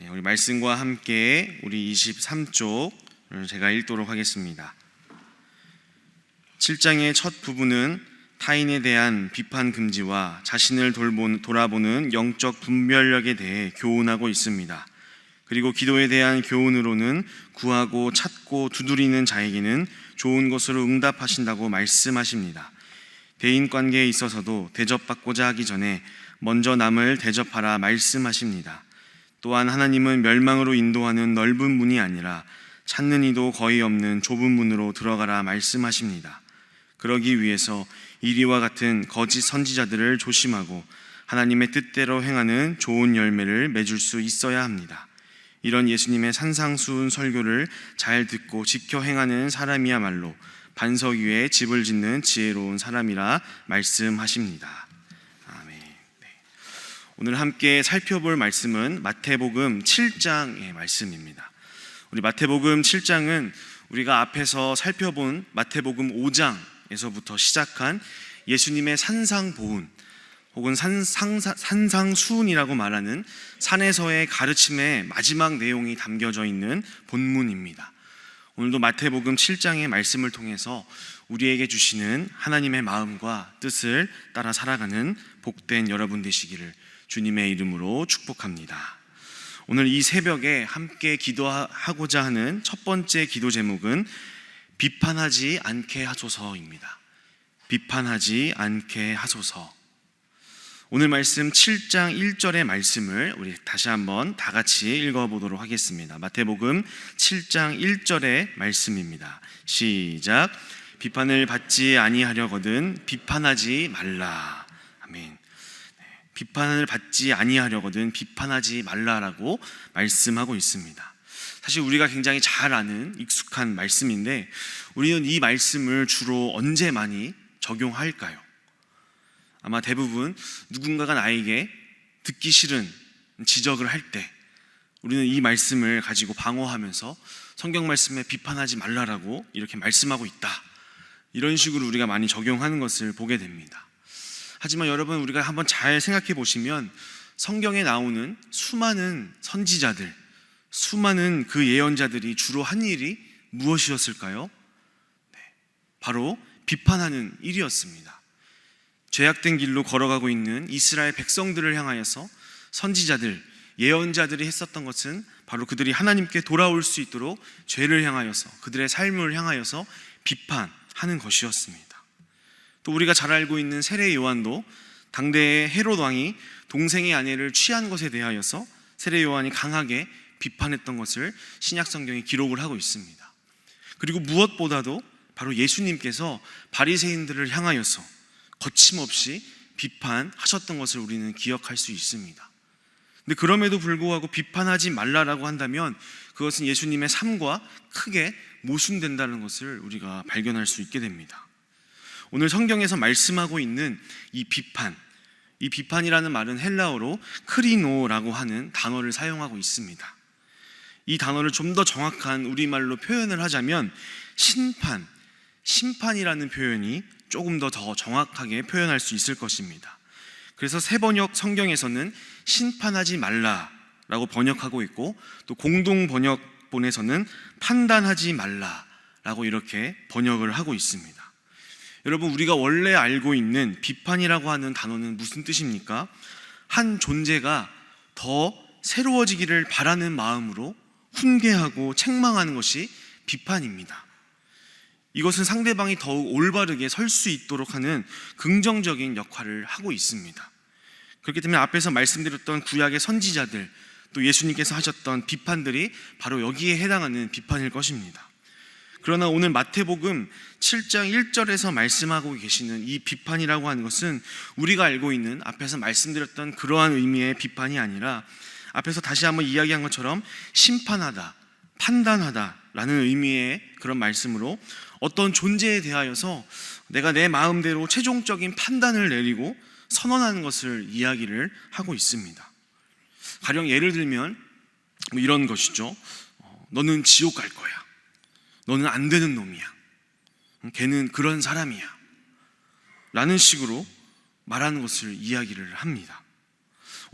우리 말씀과 함께 우리 23쪽을 제가 읽도록 하겠습니다. 7장의 첫 부분은 타인에 대한 비판 금지와 자신을 돌아보는 영적 분별력에 대해 교훈하고 있습니다. 그리고 기도에 대한 교훈으로는 구하고 찾고 두드리는 자에게는 좋은 것으로 응답하신다고 말씀하십니다. 대인 관계에 있어서도 대접받고자 하기 전에 먼저 남을 대접하라 말씀하십니다. 또한 하나님은 멸망으로 인도하는 넓은 문이 아니라 찾는 이도 거의 없는 좁은 문으로 들어가라 말씀하십니다. 그러기 위해서 이리와 같은 거짓 선지자들을 조심하고 하나님의 뜻대로 행하는 좋은 열매를 맺을 수 있어야 합니다. 이런 예수님의 산상수훈 설교를 잘 듣고 지켜 행하는 사람이야말로 반석 위에 집을 짓는 지혜로운 사람이라 말씀하십니다. 아멘. 오늘 함께 살펴볼 말씀은 마태복음 7장의 말씀입니다. 우리 마태복음 7장은 우리가 앞에서 살펴본 마태복음 5장에서부터 시작한 예수님의 산상보훈 혹은 산상수훈이라고 말하는 산에서의 가르침의 마지막 내용이 담겨져 있는 본문입니다. 오늘도 마태복음 7장의 말씀을 통해서 우리에게 주시는 하나님의 마음과 뜻을 따라 살아가는 복된 여러분 되시기를 주님의 이름으로 축복합니다. 오늘 이 새벽에 함께 기도하고자 하는 첫 번째 기도 제목은 비판하지 않게 하소서입니다. 비판하지 않게 하소서. 오늘 말씀 7장 1절의 말씀을 우리 다시 한번 다 같이 읽어보도록 하겠습니다. 마태복음 7장 1절의 말씀입니다. 시작. 비판을 받지 아니하려거든 비판하지 말라. 아멘. 비판을 받지 아니하려거든 비판하지 말라라고 말씀하고 있습니다. 사실 우리가 굉장히 잘 아는 익숙한 말씀인데 우리는 이 말씀을 주로 언제 많이 적용할까요? 아마 대부분 누군가가 나에게 듣기 싫은 지적을 할 때 우리는 이 말씀을 가지고 방어하면서 성경 말씀에 비판하지 말라라고 이렇게 말씀하고 있다, 이런 식으로 우리가 많이 적용하는 것을 보게 됩니다. 하지만 여러분, 우리가 한번 잘 생각해 보시면 성경에 나오는 수많은 선지자들, 수많은 그 예언자들이 주로 한 일이 무엇이었을까요? 바로 비판하는 일이었습니다. 죄악된 길로 걸어가고 있는 이스라엘 백성들을 향하여서 선지자들, 예언자들이 했었던 것은 바로 그들이 하나님께 돌아올 수 있도록 죄를 향하여서, 그들의 삶을 향하여서 비판하는 것이었습니다. 또 우리가 잘 알고 있는 세례 요한도 당대의 헤롯 왕이 동생의 아내를 취한 것에 대하여서 세례 요한이 강하게 비판했던 것을 신약 성경에 기록을 하고 있습니다. 그리고 무엇보다도 바로 예수님께서 바리새인들을 향하여서 거침없이 비판하셨던 것을 우리는 기억할 수 있습니다. 근데 그럼에도 불구하고 비판하지 말라라고 한다면 그것은 예수님의 삶과 크게 모순된다는 것을 우리가 발견할 수 있게 됩니다. 오늘 성경에서 말씀하고 있는 이 비판이라는 말은 헬라어로 크리노라고 하는 단어를 사용하고 있습니다. 이 단어를 좀 더 정확한 우리말로 표현을 하자면 심판이라는 표현이 조금 더 정확하게 표현할 수 있을 것입니다. 그래서 새번역 성경에서는 심판하지 말라라고 번역하고 있고, 또 공동 번역본에서는 판단하지 말라라고 이렇게 번역을 하고 있습니다. 여러분, 우리가 원래 알고 있는 비판이라고 하는 단어는 무슨 뜻입니까? 한 존재가 더 새로워지기를 바라는 마음으로 훈계하고 책망하는 것이 비판입니다. 이것은 상대방이 더욱 올바르게 설 수 있도록 하는 긍정적인 역할을 하고 있습니다. 그렇기 때문에 앞에서 말씀드렸던 구약의 선지자들, 또 예수님께서 하셨던 비판들이 바로 여기에 해당하는 비판일 것입니다. 그러나 오늘 마태복음 7장 1절에서 말씀하고 계시는 이 비판이라고 하는 것은 우리가 알고 있는 앞에서 말씀드렸던 그러한 의미의 비판이 아니라 앞에서 다시 한번 이야기한 것처럼 심판하다, 판단하다 라는 의미의 그런 말씀으로 어떤 존재에 대하여서 내가 내 마음대로 최종적인 판단을 내리고 선언하는 것을 이야기를 하고 있습니다. 가령 예를 들면 이런 것이죠. 너는 지옥 갈 거야. 너는 안 되는 놈이야. 걔는 그런 사람이야. 라는 식으로 말하는 것을 이야기를 합니다.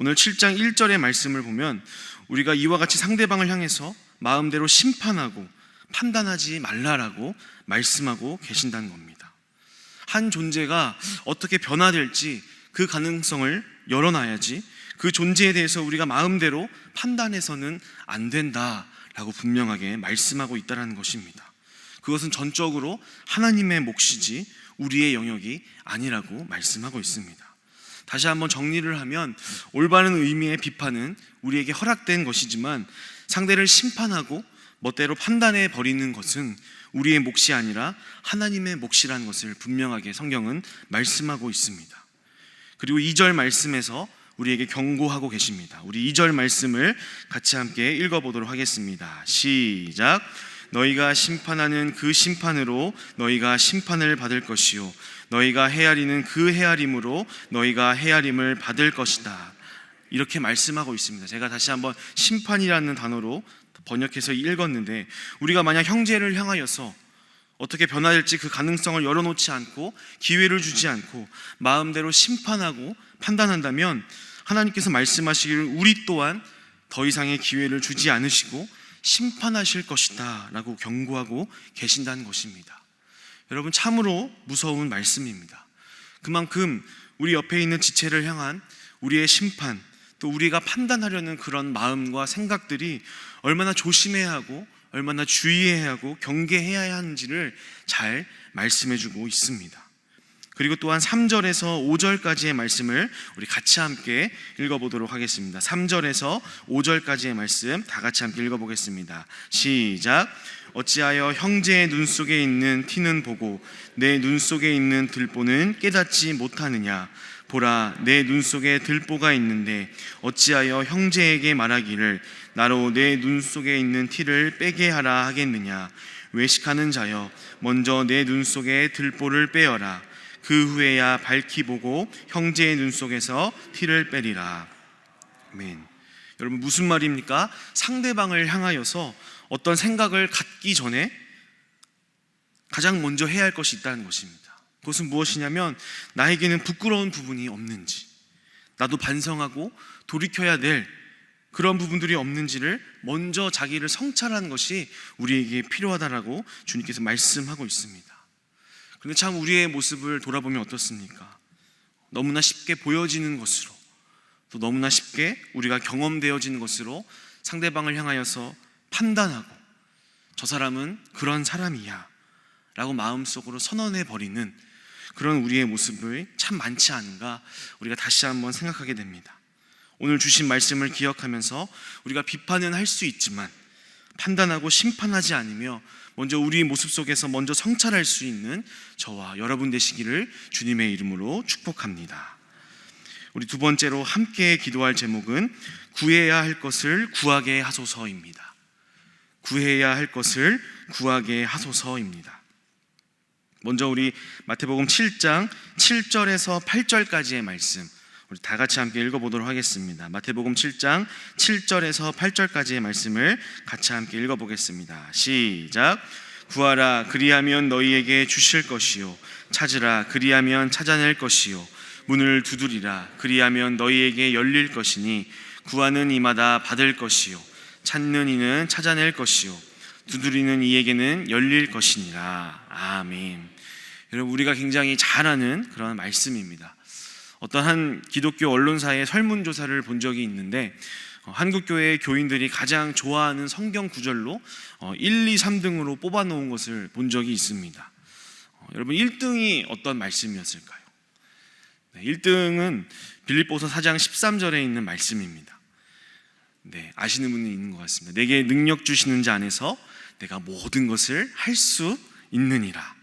오늘 7장 1절의 말씀을 보면 우리가 이와 같이 상대방을 향해서 마음대로 심판하고 판단하지 말라라고 말씀하고 계신다는 겁니다. 한 존재가 어떻게 변화될지 그 가능성을 열어놔야지 그 존재에 대해서 우리가 마음대로 판단해서는 안 된다라고 분명하게 말씀하고 있다는 것입니다. 그것은 전적으로 하나님의 몫이지 우리의 영역이 아니라고 말씀하고 있습니다. 다시 한번 정리를 하면 올바른 의미의 비판은 우리에게 허락된 것이지만 상대를 심판하고 멋대로 판단해 버리는 것은 우리의 몫이 아니라 하나님의 몫이라는 것을 분명하게 성경은 말씀하고 있습니다. 그리고 2절 말씀에서 우리에게 경고하고 계십니다. 우리 2절 말씀을 같이 함께 읽어보도록 하겠습니다. 시작. 너희가 심판하는 그 심판으로 너희가 심판을 받을 것이요 너희가 헤아리는 그 헤아림으로 너희가 헤아림을 받을 것이다. 이렇게 말씀하고 있습니다. 제가 다시 한번 심판이라는 단어로 번역해서 읽었는데, 우리가 만약 형제를 향하여서 어떻게 변화될지 그 가능성을 열어놓지 않고 기회를 주지 않고 마음대로 심판하고 판단한다면 하나님께서 말씀하시기를 우리 또한 더 이상의 기회를 주지 않으시고 심판하실 것이다 라고 경고하고 계신다는 것입니다. 여러분, 참으로 무서운 말씀입니다. 그만큼 우리 옆에 있는 지체를 향한 우리의 심판, 또 우리가 판단하려는 그런 마음과 생각들이 얼마나 조심해야 하고 얼마나 주의해야 하고 경계해야 하는지를 잘 말씀해주고 있습니다. 그리고 또한 3절에서 5절까지의 말씀을 우리 같이 함께 읽어보도록 하겠습니다. 3절에서 5절까지의 말씀 다 같이 함께 읽어보겠습니다. 시작. 어찌하여 형제의 눈 속에 있는 티는 보고 내 눈 속에 있는 들보는 깨닫지 못하느냐. 보라, 내 눈 속에 들보가 있는데 어찌하여 형제에게 말하기를 나로 내 눈 속에 있는 티를 빼게 하라 하겠느냐. 외식하는 자여, 먼저 내 눈 속에 들보를 빼어라. 그 후에야 밝히 보고 형제의 눈 속에서 티를 빼리라. 아멘. 여러분, 무슨 말입니까? 상대방을 향하여서 어떤 생각을 갖기 전에 가장 먼저 해야 할 것이 있다는 것입니다. 그것은 무엇이냐면 나에게는 부끄러운 부분이 없는지, 나도 반성하고 돌이켜야 될 그런 부분들이 없는지를 먼저 자기를 성찰하는 것이 우리에게 필요하다라고 주님께서 말씀하고 있습니다. 그런데 참 우리의 모습을 돌아보면 어떻습니까? 너무나 쉽게 보여지는 것으로, 또 너무나 쉽게 우리가 경험되어지는 것으로 상대방을 향하여서 판단하고 저 사람은 그런 사람이야 라고 마음속으로 선언해버리는 그런 우리의 모습이 참 많지 않은가 우리가 다시 한번 생각하게 됩니다. 오늘 주신 말씀을 기억하면서 우리가 비판은 할 수 있지만 판단하고 심판하지 않으며 먼저 우리 모습 속에서 먼저 성찰할 수 있는 저와 여러분 되시기를 주님의 이름으로 축복합니다. 우리 두 번째로 함께 기도할 제목은 구해야 할 것을 구하게 하소서입니다. 구해야 할 것을 구하게 하소서입니다. 먼저 우리 마태복음 7장 7절에서 8절까지의 말씀 우리 다 같이 함께 읽어보도록 하겠습니다. 마태복음 7장 7절에서 8절까지의 말씀을 같이 함께 읽어보겠습니다. 시작. 구하라, 그리하면 너희에게 주실 것이요 찾으라, 그리하면 찾아낼 것이요 문을 두드리라, 그리하면 너희에게 열릴 것이니 구하는 이마다 받을 것이요 찾는 이는 찾아낼 것이요 두드리는 이에게는 열릴 것이니라. 아멘. 여러분, 우리가 굉장히 잘 아는 그런 말씀입니다. 어떤 한 기독교 언론사의 설문조사를 본 적이 있는데 한국교회 교인들이 가장 좋아하는 성경 구절로 1, 2, 3등으로 뽑아놓은 것을 본 적이 있습니다. 여러분, 1등이 어떤 말씀이었을까요? 1등은 빌립보서 4장 13절에 있는 말씀입니다. 네, 아시는 분이 있는 것 같습니다. 내게 능력 주시는 자 안에서 내가 모든 것을 할 수 있느니라.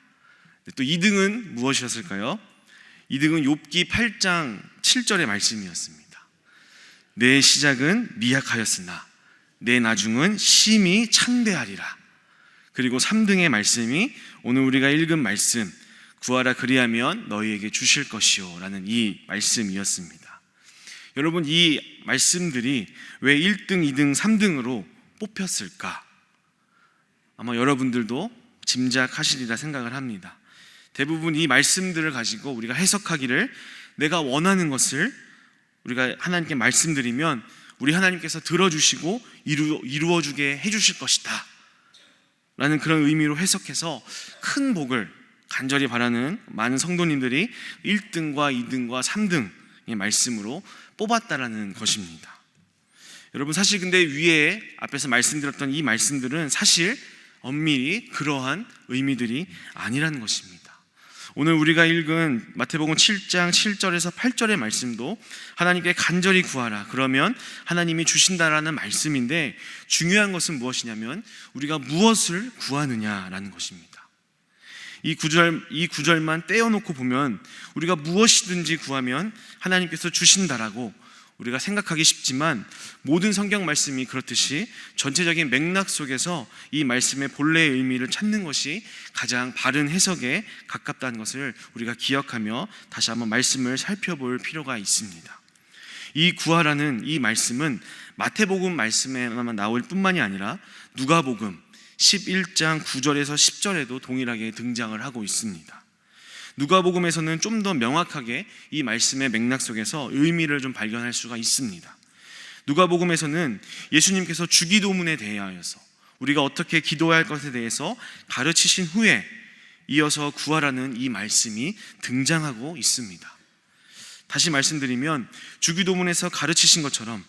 또 2등은 무엇이었을까요? 2등은 욥기 8장 7절의 말씀이었습니다. 내 시작은 미약하였으나 내 나중은 심히 창대하리라. 그리고 3등의 말씀이 오늘 우리가 읽은 말씀, 구하라 그리하면 너희에게 주실 것이요 라는 이 말씀이었습니다. 여러분, 이 말씀들이 왜 1등, 2등, 3등으로 뽑혔을까? 아마 여러분들도 짐작하시리라 생각을 합니다. 대부분 이 말씀들을 가지고 우리가 해석하기를 내가 원하는 것을 우리가 하나님께 말씀드리면 우리 하나님께서 들어주시고 이루어주게 해주실 것이다 라는 그런 의미로 해석해서 큰 복을 간절히 바라는 많은 성도님들이 1등과 2등과 3등의 말씀으로 뽑았다라는 것입니다. 여러분, 사실 근데 위에 앞에서 말씀드렸던 이 말씀들은 사실 엄밀히 그러한 의미들이 아니라는 것입니다. 오늘 우리가 읽은 마태복음 7장 7절에서 8절의 말씀도 하나님께 간절히 구하라, 그러면 하나님이 주신다라는 말씀인데, 중요한 것은 무엇이냐면 우리가 무엇을 구하느냐라는 것입니다. 이 구절만 떼어놓고 보면 우리가 무엇이든지 구하면 하나님께서 주신다라고 우리가 생각하기 쉽지만, 모든 성경 말씀이 그렇듯이 전체적인 맥락 속에서 이 말씀의 본래의 의미를 찾는 것이 가장 바른 해석에 가깝다는 것을 우리가 기억하며 다시 한번 말씀을 살펴볼 필요가 있습니다. 이 구하라는 이 말씀은 마태복음 말씀에만 나올 뿐만이 아니라 누가복음 11장 9절에서 10절에도 동일하게 등장을 하고 있습니다. 누가복음에서는 좀 더 명확하게 이 말씀의 맥락 속에서 의미를 좀 발견할 수가 있습니다. 누가복음에서는 예수님께서 주기도문에 대하여서 우리가 어떻게 기도해야 할 것에 대해서 가르치신 후에 이어서 구하라는 이 말씀이 등장하고 있습니다. 다시 말씀드리면 주기도문에서 가르치신 것처럼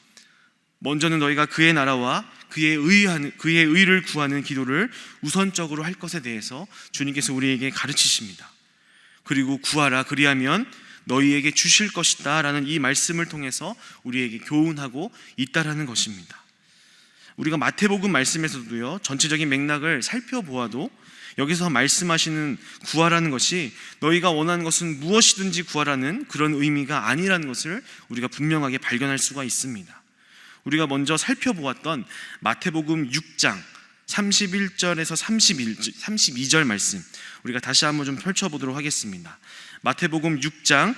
먼저는 너희가 그의 나라와 그의 의를 구하는 기도를 우선적으로 할 것에 대해서 주님께서 우리에게 가르치십니다. 그리고 구하라, 그리하면 너희에게 주실 것이다 라는 이 말씀을 통해서 우리에게 교훈하고 있다라는 것입니다. 우리가 마태복음 말씀에서도요, 전체적인 맥락을 살펴보아도 여기서 말씀하시는 구하라는 것이 너희가 원하는 것은 무엇이든지 구하라는 그런 의미가 아니라는 것을 우리가 분명하게 발견할 수가 있습니다. 우리가 먼저 살펴보았던 마태복음 6장 31절에서 32절 말씀, 우리가 다시 한번 좀 펼쳐보도록 하겠습니다. 마태복음 6장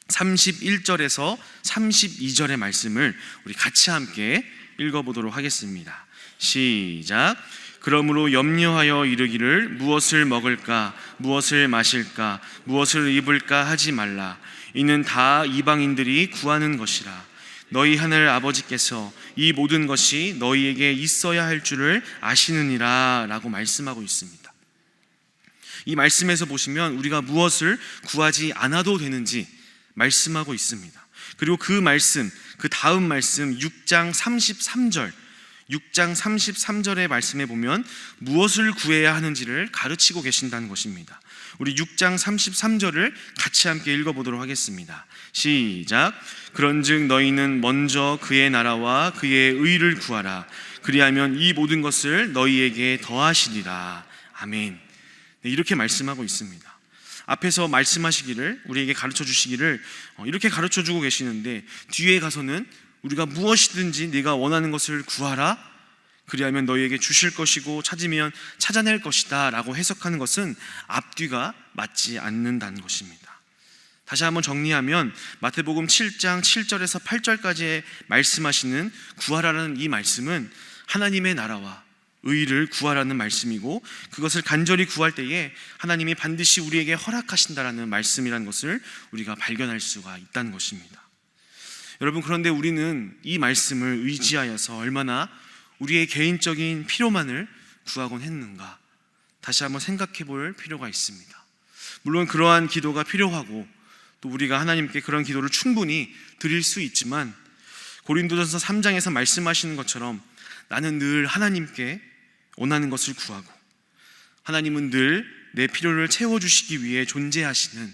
31절에서 32절의 말씀을 우리 같이 함께 읽어보도록 하겠습니다. 시작. 그러므로 염려하여 이르기를 무엇을 먹을까, 무엇을 마실까, 무엇을 입을까 하지 말라. 이는 다 이방인들이 구하는 것이라. 너희 하늘 아버지께서 이 모든 것이 너희에게 있어야 할 줄을 아시느니라 라고 말씀하고 있습니다. 이 말씀에서 보시면 우리가 무엇을 구하지 않아도 되는지 말씀하고 있습니다. 그리고 그 말씀, 그 다음 말씀 6장 33절의 말씀에 보면 무엇을 구해야 하는지를 가르치고 계신다는 것입니다. 우리 6장 33절을 같이 함께 읽어보도록 하겠습니다. 시작. 그런즉 너희는 먼저 그의 나라와 그의 의를 구하라. 그리하면 이 모든 것을 너희에게 더하시리라. 아멘. 네, 이렇게 말씀하고 있습니다. 앞에서 말씀하시기를, 우리에게 가르쳐 주시기를 이렇게 가르쳐 주고 계시는데, 뒤에 가서는 우리가 무엇이든지 네가 원하는 것을 구하라, 그리하면 너희에게 주실 것이고 찾으면 찾아낼 것이다 라고 해석하는 것은 앞뒤가 맞지 않는다는 것입니다. 다시 한번 정리하면 마태복음 7장 7절에서 8절까지 말씀하시는 구하라는 이 말씀은 하나님의 나라와 의를 구하라는 말씀이고, 그것을 간절히 구할 때에 하나님이 반드시 우리에게 허락하신다라는 말씀이라는 것을 우리가 발견할 수가 있다는 것입니다. 여러분, 그런데 우리는 이 말씀을 의지하여서 얼마나 우리의 개인적인 필요만을 구하곤 했는가, 다시 한번 생각해 볼 필요가 있습니다. 물론 그러한 기도가 필요하고 또 우리가 하나님께 그런 기도를 충분히 드릴 수 있지만, 고린도전서 3장에서 말씀하시는 것처럼 나는 늘 하나님께 원하는 것을 구하고 하나님은 늘 내 필요를 채워주시기 위해 존재하시는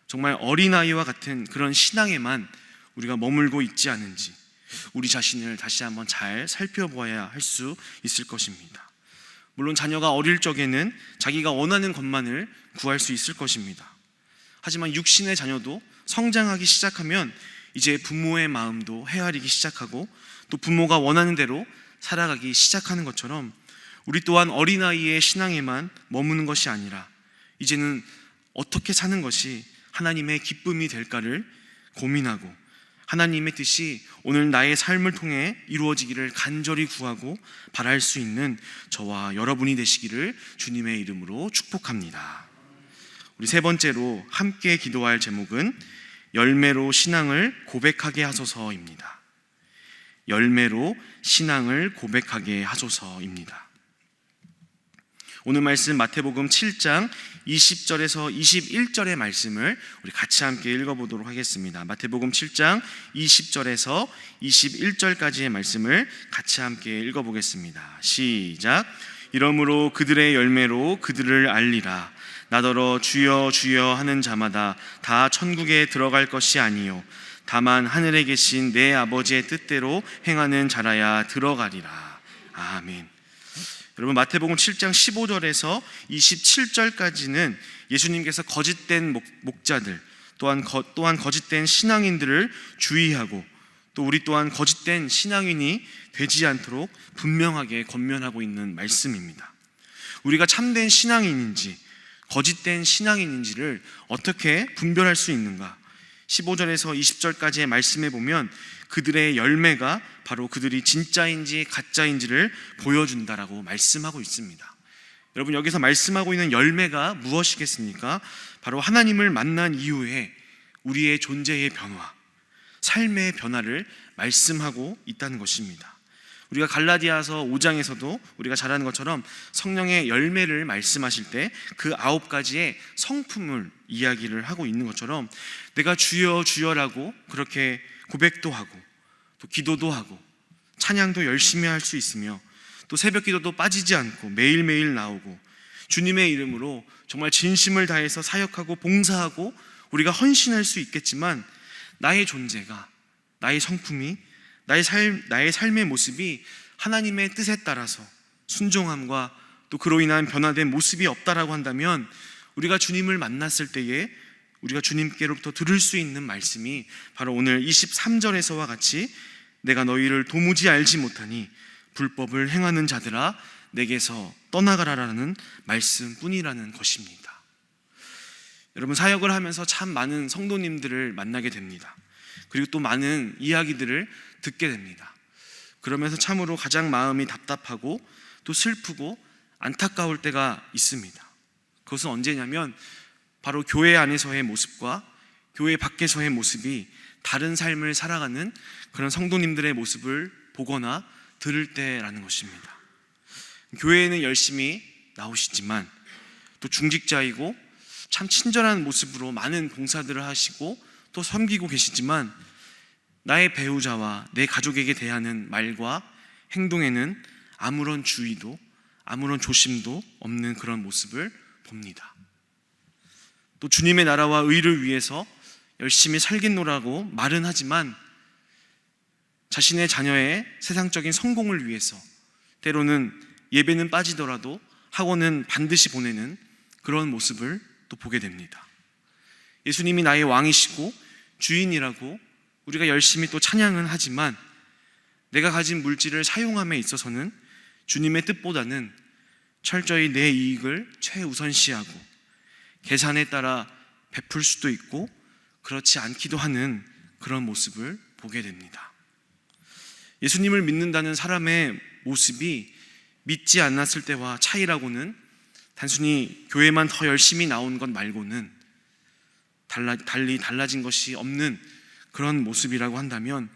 정말 어린아이와 같은 그런 신앙에만 우리가 머물고 있지 않은지 우리 자신을 다시 한번 잘 살펴보아야 할 수 있을 것입니다. 물론 자녀가 어릴 적에는 자기가 원하는 것만을 구할 수 있을 것입니다. 하지만 육신의 자녀도 성장하기 시작하면 이제 부모의 마음도 헤아리기 시작하고 또 부모가 원하는 대로 살아가기 시작하는 것처럼 우리 또한 어린아이의 신앙에만 머무는 것이 아니라 이제는 어떻게 사는 것이 하나님의 기쁨이 될까를 고민하고 하나님의 뜻이 오늘 나의 삶을 통해 이루어지기를 간절히 구하고 바랄 수 있는 저와 여러분이 되시기를 주님의 이름으로 축복합니다. 우리 세 번째로 함께 기도할 제목은 열매로 신앙을 고백하게 하소서입니다. 열매로 신앙을 고백하게 하소서입니다. 오늘 말씀 마태복음 7장 20절에서 21절의 말씀을 우리 같이 함께 읽어보도록 하겠습니다. 마태복음 7장 20절에서 21절까지의 말씀을 같이 함께 읽어보겠습니다. 시작. 이러므로 그들의 열매로 그들을 알리라. 나더러 주여 주여 하는 자마다 다 천국에 들어갈 것이 아니요 다만 하늘에 계신 내 아버지의 뜻대로 행하는 자라야 들어가리라. 아멘. 여러분, 마태복음 7장 15절에서 27절까지는 예수님께서 거짓된 목자들, 또한 거짓된 신앙인들을 주의하고 또 우리 또한 거짓된 신앙인이 되지 않도록 분명하게 권면하고 있는 말씀입니다. 우리가 참된 신앙인인지 거짓된 신앙인인지를 어떻게 분별할 수 있는가? 15절에서 20절까지의 말씀에 보면 그들의 열매가 바로 그들이 진짜인지 가짜인지를 보여준다라고 말씀하고 있습니다. 여러분, 여기서 말씀하고 있는 열매가 무엇이겠습니까? 바로 하나님을 만난 이후에 우리의 존재의 변화, 삶의 변화를 말씀하고 있다는 것입니다. 우리가 갈라디아서 5장에서도 우리가 잘 아는 것처럼 성령의 열매를 말씀하실 때 그 9가지의 성품을 이야기를 하고 있는 것처럼 내가 주여 주여라고 그렇게 고백도 하고 또 기도도 하고 찬양도 열심히 할 수 있으며 또 새벽 기도도 빠지지 않고 매일매일 나오고 주님의 이름으로 정말 진심을 다해서 사역하고 봉사하고 우리가 헌신할 수 있겠지만 나의 존재가, 나의 성품이, 나의 삶의 모습이 하나님의 뜻에 따라서 순종함과 또 그로 인한 변화된 모습이 없다라고 한다면 우리가 주님을 만났을 때에 우리가 주님께로부터 들을 수 있는 말씀이 바로 오늘 23절에서와 같이 내가 너희를 도무지 알지 못하니 불법을 행하는 자들아 내게서 떠나가라라는 말씀뿐이라는 것입니다. 여러분, 사역을 하면서 참 많은 성도님들을 만나게 됩니다. 그리고 또 많은 이야기들을 듣게 됩니다. 그러면서 참으로 가장 마음이 답답하고 또 슬프고 안타까울 때가 있습니다. 그것은 언제냐면 바로 교회 안에서의 모습과 교회 밖에서의 모습이 다른 삶을 살아가는 그런 성도님들의 모습을 보거나 들을 때라는 것입니다. 교회에는 열심히 나오시지만 또 중직자이고 참 친절한 모습으로 많은 봉사들을 하시고 또 섬기고 계시지만 나의 배우자와 내 가족에게 대하는 말과 행동에는 아무런 주의도 아무런 조심도 없는 그런 모습을 봅니다. 또 주님의 나라와 의를 위해서 열심히 살겠노라고 말은 하지만 자신의 자녀의 세상적인 성공을 위해서 때로는 예배는 빠지더라도 학원은 반드시 보내는 그런 모습을 또 보게 됩니다. 예수님이 나의 왕이시고 주인이라고 우리가 열심히 또 찬양은 하지만 내가 가진 물질을 사용함에 있어서는 주님의 뜻보다는 철저히 내 이익을 최우선시하고 계산에 따라 베풀 수도 있고 그렇지 않기도 하는 그런 모습을 보게 됩니다. 예수님을 믿는다는 사람의 모습이 믿지 않았을 때와 차이라고는 단순히 교회만 더 열심히 나온 것 말고는 달리 달라진 것이 없는 그런 모습이라고 한다면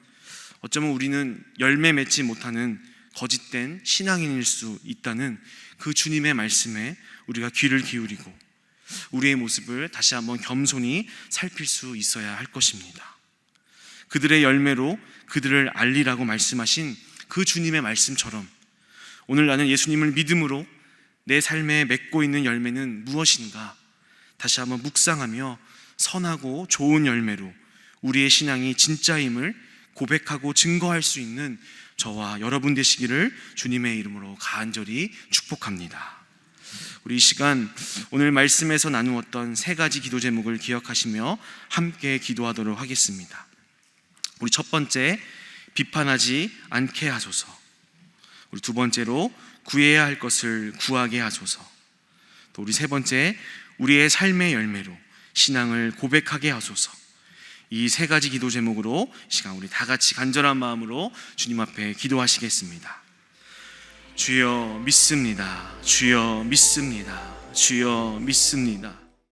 어쩌면 우리는 열매 맺지 못하는 거짓된 신앙인일 수 있다는 그 주님의 말씀에 우리가 귀를 기울이고 우리의 모습을 다시 한번 겸손히 살필 수 있어야 할 것입니다. 그들의 열매로 그들을 알리라고 말씀하신 그 주님의 말씀처럼 오늘 나는 예수님을 믿음으로 내 삶에 맺고 있는 열매는 무엇인가 다시 한번 묵상하며 선하고 좋은 열매로 우리의 신앙이 진짜임을 고백하고 증거할 수 있는 저와 여러분 되시기를 주님의 이름으로 간절히 축복합니다. 우리 이 시간 오늘 말씀에서 나누었던 3가지 기도 제목을 기억하시며 함께 기도하도록 하겠습니다. 우리 첫 번째, 비판하지 않게 하소서. 우리 두 번째로, 구해야 할 것을 구하게 하소서. 또 우리 세 번째, 우리의 삶의 열매로 신앙을 고백하게 하소서. 이 3가지 기도 제목으로 이 시간 우리 다 같이 간절한 마음으로 주님 앞에 기도하시겠습니다. 주여 믿습니다. 주여 믿습니다. 주여 믿습니다.